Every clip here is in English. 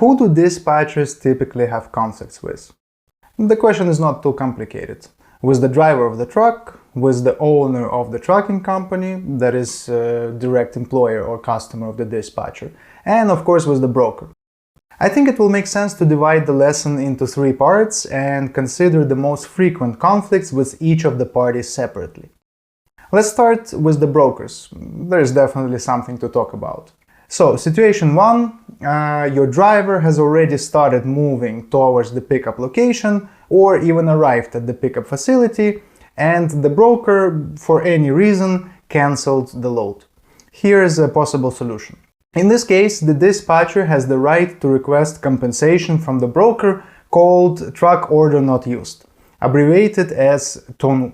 who do dispatchers typically have conflicts with? The question is not too complicated. With the driver of the truck, with the owner of the trucking company, that is a direct employer or customer of the dispatcher, and of course with the broker. I think it will make sense to divide the lesson into 3 parts and consider the most frequent conflicts with each of the parties separately. Let's start with the brokers. There is definitely something to talk about. So, situation 1, your driver has already started moving towards the pickup location or even arrived at the pickup facility, and the broker, for any reason, cancelled the load. Here is a possible solution. In this case, the dispatcher has the right to request compensation from the broker, called truck order not used, abbreviated as TONU.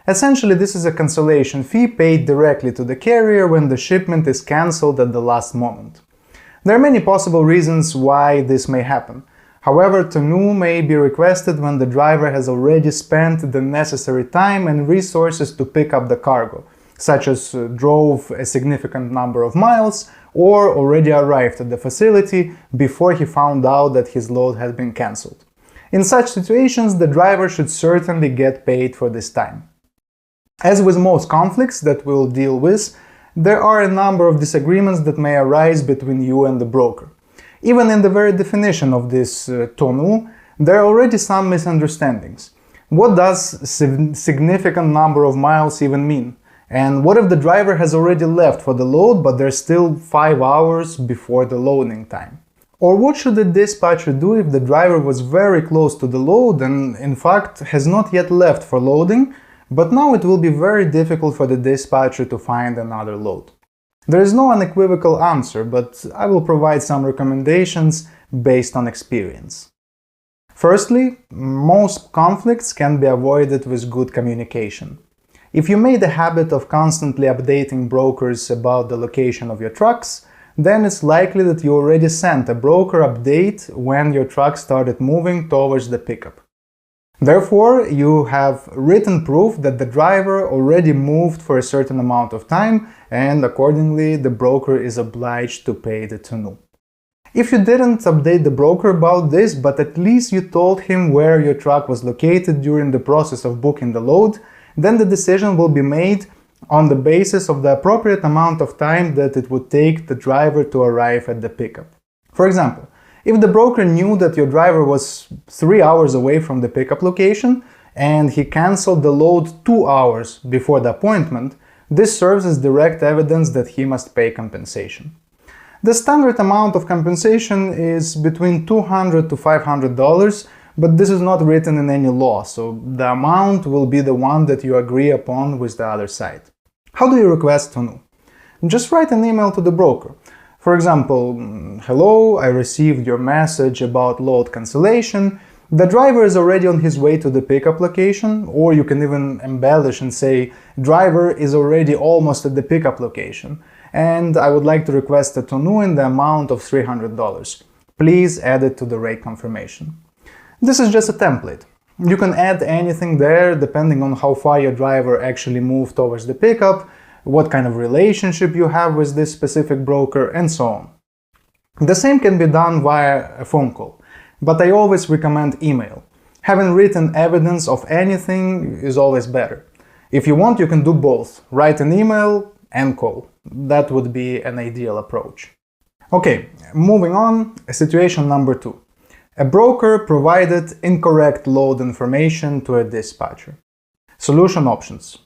Essentially, this is a cancellation fee paid directly to the carrier when the shipment is cancelled at the last moment. There are many possible reasons why this may happen. However, TONU may be requested when the driver has already spent the necessary time and resources to pick up the cargo, such as drove a significant number of miles or already arrived at the facility before he found out that his load had been cancelled. In such situations, the driver should certainly get paid for this time. As with most conflicts that we'll deal with, there are a number of disagreements that may arise between you and the broker. Even in the very definition of this TONU, there are already some misunderstandings. What does significant number of miles even mean? And what if the driver has already left for the load, but there's still 5 hours before the loading time? Or what should the dispatcher do if the driver was very close to the load and in fact has not yet left for loading, but now it will be very difficult for the dispatcher to find another load? There is no unequivocal answer, but I will provide some recommendations based on experience. Firstly, most conflicts can be avoided with good communication. If you made a habit of constantly updating brokers about the location of your trucks, then it's likely that you already sent a broker update when your truck started moving towards the pickup. Therefore, you have written proof that the driver already moved for a certain amount of time, and accordingly the broker is obliged to pay the TONU. If you didn't update the broker about this, but at least you told him where your truck was located during the process of booking the load, then the decision will be made on the basis of the appropriate amount of time that it would take the driver to arrive at the pickup. For example, if the broker knew that your driver was 3 hours away from the pickup location and he cancelled the load 2 hours before the appointment, this serves as direct evidence that he must pay compensation. The standard amount of compensation is between $200 to $500, but this is not written in any law, so the amount will be the one that you agree upon with the other side. How do you request TONU? Just write an email to the broker. For example, hello, I received your message about load cancellation. The driver is already on his way to the pickup location, or you can even embellish and say, driver is already almost at the pickup location, and I would like to request a TONU in the amount of $300. Please add it to the rate confirmation. This is just a template. You can add anything there depending on how far your driver actually moved towards the pickup, what kind of relationship you have with this specific broker, and so on. The same can be done via a phone call, but I always recommend email. Having written evidence of anything is always better. If you want, you can do both. Write an email and call. That would be an ideal approach. Okay, moving on, situation number 2. A broker provided incorrect load information to a dispatcher. Solution options.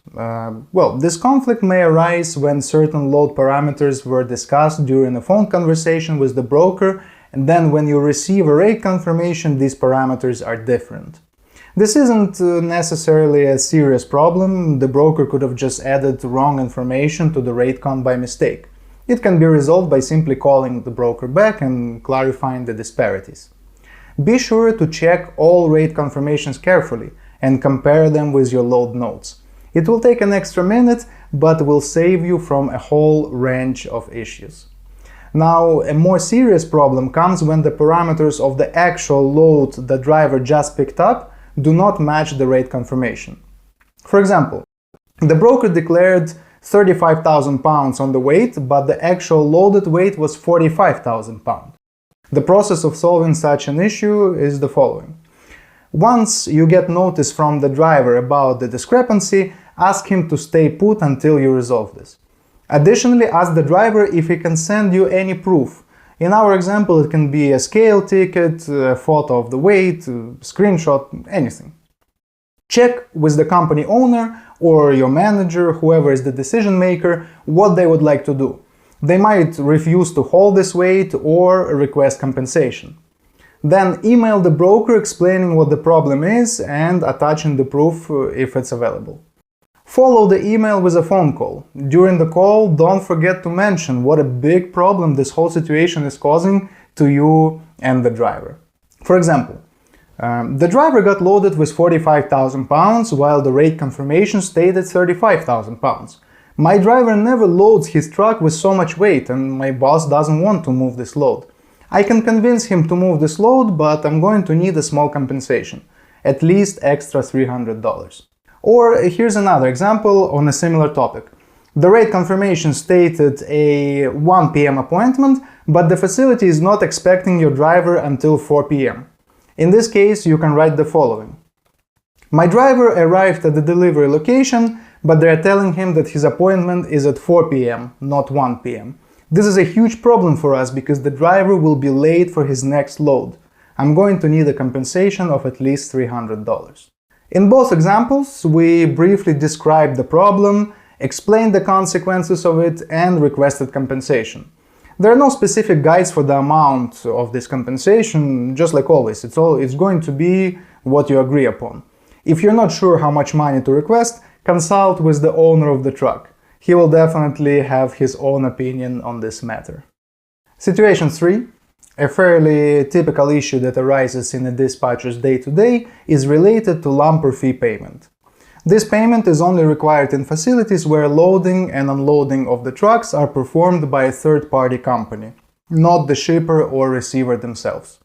This conflict may arise when certain load parameters were discussed during a phone conversation with the broker, and then when you receive a rate confirmation, these parameters are different. This isn't necessarily a serious problem. The broker could have just added wrong information to the rate con by mistake. It can be resolved by simply calling the broker back and clarifying the disparities. Be sure to check all rate confirmations carefully and compare them with your load notes. It will take an extra minute, but will save you from a whole range of issues. Now, a more serious problem comes when the parameters of the actual load the driver just picked up do not match the rate confirmation. For example, the broker declared 35,000 pounds on the weight, but the actual loaded weight was 45,000 pounds. The process of solving such an issue is the following. Once you get notice from the driver about the discrepancy, ask him to stay put until you resolve this. Additionally, ask the driver if he can send you any proof. In our example, it can be a scale ticket, a photo of the weight, a screenshot, anything. Check with the company owner or your manager, whoever is the decision maker, what they would like to do. They might refuse to hold this weight or request compensation. Then email the broker explaining what the problem is and attaching the proof if it's available. Follow the email with a phone call. During the call, don't forget to mention what a big problem this whole situation is causing to you and the driver. For example, the driver got loaded with 45,000 pounds while the rate confirmation stated 35,000 pounds. My driver never loads his truck with so much weight and my boss doesn't want to move this load. I can convince him to move this load, but I'm going to need a small compensation, at least extra $300. Or here's another example on a similar topic. The rate confirmation stated a 1 p.m. appointment, but the facility is not expecting your driver until 4 p.m. In this case, you can write the following. My driver arrived at the delivery location, but they are telling him that his appointment is at 4 p.m., not 1 p.m. This is a huge problem for us because the driver will be late for his next load. I'm going to need a compensation of at least $300. In both examples, we briefly described the problem, explained the consequences of it, and requested compensation. There are no specific guides for the amount of this compensation, just like always, it's going to be what you agree upon. If you're not sure how much money to request, consult with the owner of the truck. He will definitely have his own opinion on this matter. Situation 3. A fairly typical issue that arises in a dispatcher's day-to-day is related to lumper fee payment. This payment is only required in facilities where loading and unloading of the trucks are performed by a third-party company, not the shipper or receiver themselves.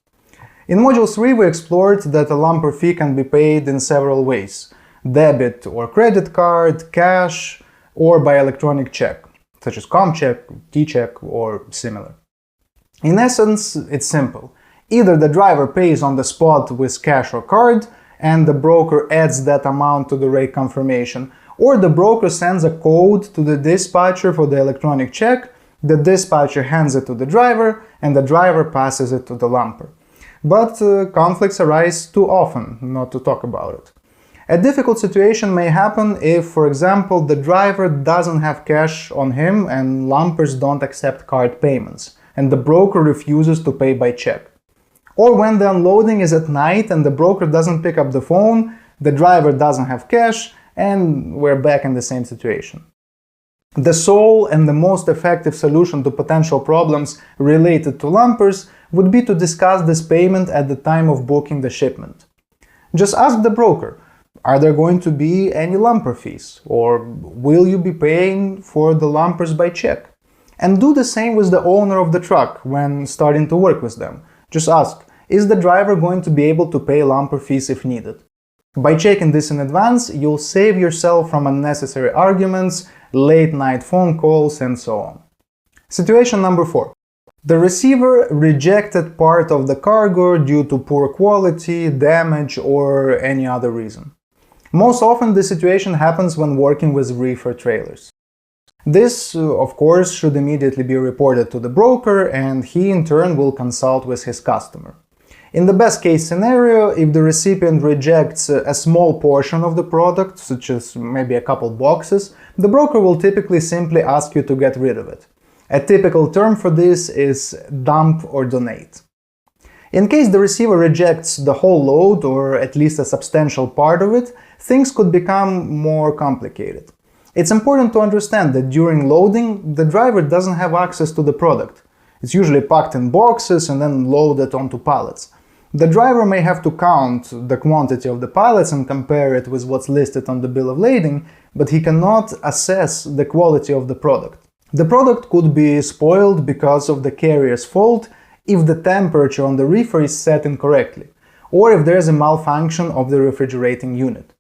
In Module 3 we explored that a lumper fee can be paid in several ways: debit or credit card, cash, or by electronic check, such as ComCheck, T-Check, or similar. In essence, it's simple. Either the driver pays on the spot with cash or card, and the broker adds that amount to the rate confirmation, or the broker sends a code to the dispatcher for the electronic check, the dispatcher hands it to the driver, and the driver passes it to the lumper. But conflicts arise too often not to talk about it. A difficult situation may happen if, for example, the driver doesn't have cash on him and lumpers don't accept card payments, and the broker refuses to pay by check. Or when the unloading is at night and the broker doesn't pick up the phone, the driver doesn't have cash, and we're back in the same situation. The sole and the most effective solution to potential problems related to lumpers would be to discuss this payment at the time of booking the shipment. Just ask the broker, are there going to be any lumper fees? Or will you be paying for the lumpers by check? And do the same with the owner of the truck when starting to work with them. Just ask, is the driver going to be able to pay lumper fees if needed? By checking this in advance, you'll save yourself from unnecessary arguments, late night phone calls, and so on. Situation number 4. The receiver rejected part of the cargo due to poor quality, damage, or any other reason. Most often this situation happens when working with reefer trailers. This, of course, should immediately be reported to the broker, and he in turn will consult with his customer. In the best case scenario, if the recipient rejects a small portion of the product, such as maybe a couple boxes, the broker will typically simply ask you to get rid of it. A typical term for this is dump or donate. In case the receiver rejects the whole load, or at least a substantial part of it, things could become more complicated. It's important to understand that during loading, the driver doesn't have access to the product. It's usually packed in boxes and then loaded onto pallets. The driver may have to count the quantity of the pallets and compare it with what's listed on the bill of lading, but he cannot assess the quality of the product. The product could be spoiled because of the carrier's fault if the temperature on the reefer is set incorrectly, or if there is a malfunction of the refrigerating unit.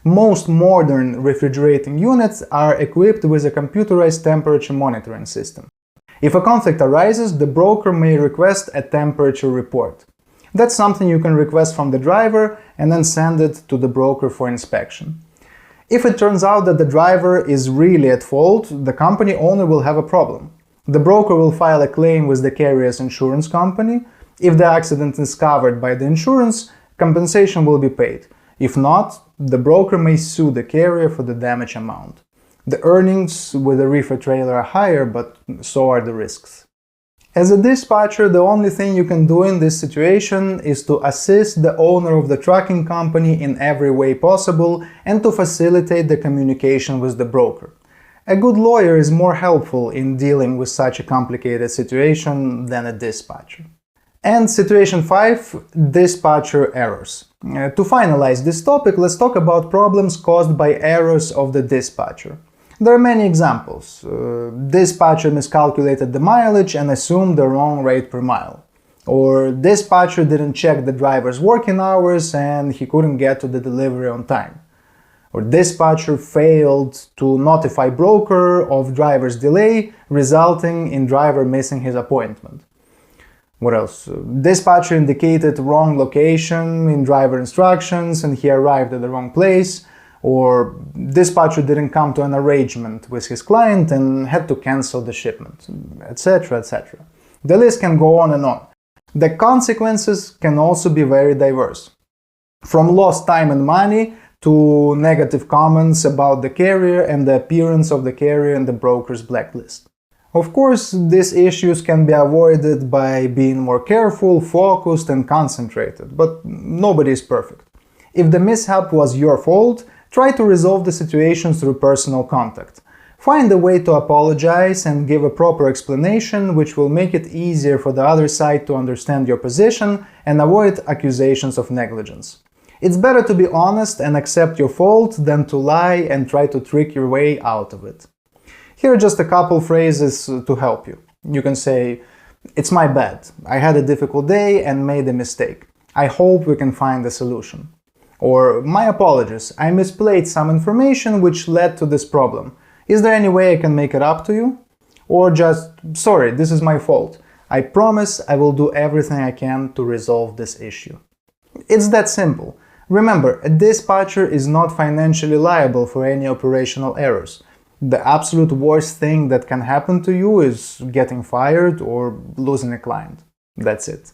Most modern refrigerating units are equipped with a computerized temperature monitoring system. If a conflict arises, the broker may request a temperature report. That's something you can request from the driver and then send it to the broker for inspection. If it turns out that the driver is really at fault, the company owner will have a problem. The broker will file a claim with the carrier's insurance company. If the accident is covered by the insurance, compensation will be paid. If not, the broker may sue the carrier for the damage amount. The earnings with a reefer trailer are higher, but so are the risks. As a dispatcher, the only thing you can do in this situation is to assist the owner of the trucking company in every way possible and to facilitate the communication with the broker. A good lawyer is more helpful in dealing with such a complicated situation than a dispatcher. And situation 5, dispatcher errors. To finalize this topic, let's talk about problems caused by errors of the dispatcher. There are many examples. Dispatcher miscalculated the mileage and assumed the wrong rate per mile. Or dispatcher didn't check the driver's working hours and he couldn't get to the delivery on time. Or dispatcher failed to notify broker of driver's delay, resulting in driver missing his appointment. What else? Dispatcher indicated wrong location in driver instructions and he arrived at the wrong place. Or dispatcher didn't come to an arrangement with his client and had to cancel the shipment, etc., etc. The list can go on and on. The consequences can also be very diverse. From lost time and money to negative comments about the carrier and the appearance of the carrier in the broker's blacklist. Of course, these issues can be avoided by being more careful, focused and concentrated, but nobody is perfect. If the mishap was your fault, try to resolve the situation through personal contact. Find a way to apologize and give a proper explanation which will make it easier for the other side to understand your position and avoid accusations of negligence. It's better to be honest and accept your fault than to lie and try to trick your way out of it. Here are just a couple phrases to help you. You can say, "It's my bad. I had a difficult day and made a mistake. I hope we can find a solution." Or, "My apologies, I misplayed some information which led to this problem. Is there any way I can make it up to you?" Or just, "Sorry, this is my fault. I promise I will do everything I can to resolve this issue." It's that simple. Remember, a dispatcher is not financially liable for any operational errors. The absolute worst thing that can happen to you is getting fired or losing a client. That's it.